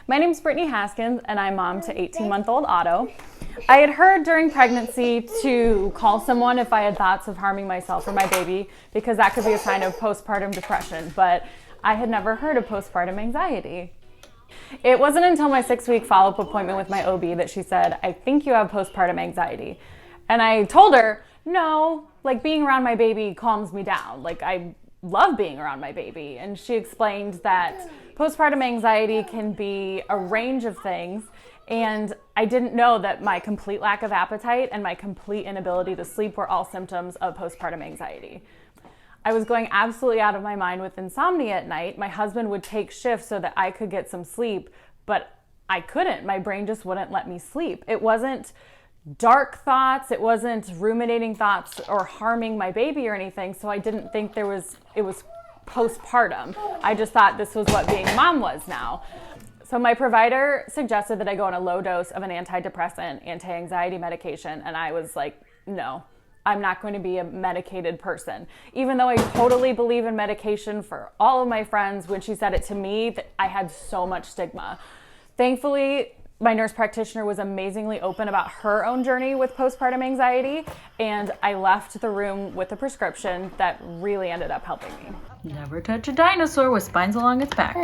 My name's Brittany Haskins, and I'm mom to 18-month-old Otto. I had heard during pregnancy to call someone if I had thoughts of harming myself or my baby, because that could be a sign of postpartum depression, but I had never heard of postpartum anxiety. It wasn't until my 6-week follow-up appointment with my OB that she said, "I think you have postpartum anxiety." And I told her, no, like being around my baby calms me down. Like I love being around my baby. And she explained that postpartum anxiety can be a range of things. And I didn't know that my complete lack of appetite and my complete inability to sleep were all symptoms of postpartum anxiety. I was going absolutely out of my mind with insomnia at night. My husband would take shifts so that I could get some sleep, but I couldn't. My brain just wouldn't let me sleep. It wasn't dark thoughts, it wasn't ruminating thoughts or harming my baby or anything, so I didn't think it was postpartum. I just thought this was what being a mom was now. So my provider suggested that I go on a low dose of an antidepressant, anti-anxiety medication, and I was like, no, I'm not going to be a medicated person. Even though I totally believe in medication for all of my friends, when she said it to me, I had so much stigma. Thankfully, my nurse practitioner was amazingly open about her own journey with postpartum anxiety, and I left the room with a prescription that really ended up helping me. Never touch a dinosaur with spines along its back.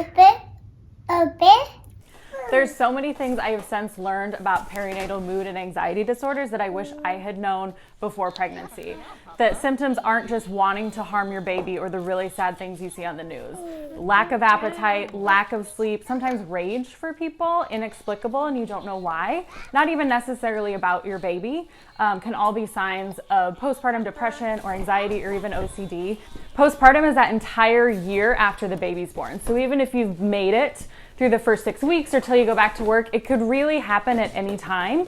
There's so many things I have since learned about perinatal mood and anxiety disorders that I wish I had known before pregnancy. That symptoms aren't just wanting to harm your baby or the really sad things you see on the news. Lack of appetite, lack of sleep, sometimes rage for people, inexplicable and you don't know why, not even necessarily about your baby, can all be signs of postpartum depression or anxiety or even OCD. Postpartum is that entire year after the baby's born. So even if you've made it through the first 6 weeks or till you go back to work, it could really happen at any time.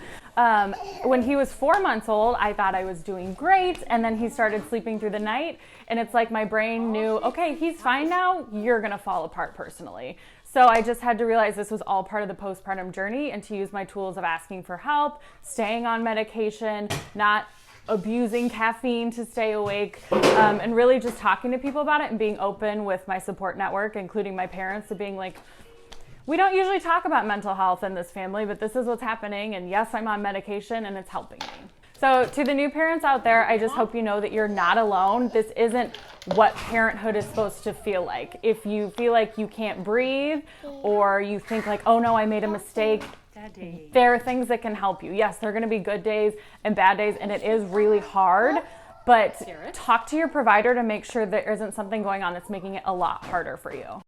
When he was 4 months old, I thought I was doing great, and then he started sleeping through the night, and it's like my brain knew, okay, he's fine now, you're gonna fall apart personally. So I just had to realize this was all part of the postpartum journey, and to use my tools of asking for help, staying on medication, not abusing caffeine to stay awake, and really just talking to people about it and being open with my support network, including my parents, to being like, we don't usually talk about mental health in this family, but this is what's happening, and yes, I'm on medication and it's helping me. So to the new parents out there, I just hope you know that you're not alone. This isn't what parenthood is supposed to feel like. If you feel like you can't breathe or you think like, oh no, I made a mistake, there are things that can help you. Yes, there are gonna be good days and bad days, and it is really hard, but talk to your provider to make sure there isn't something going on that's making it a lot harder for you.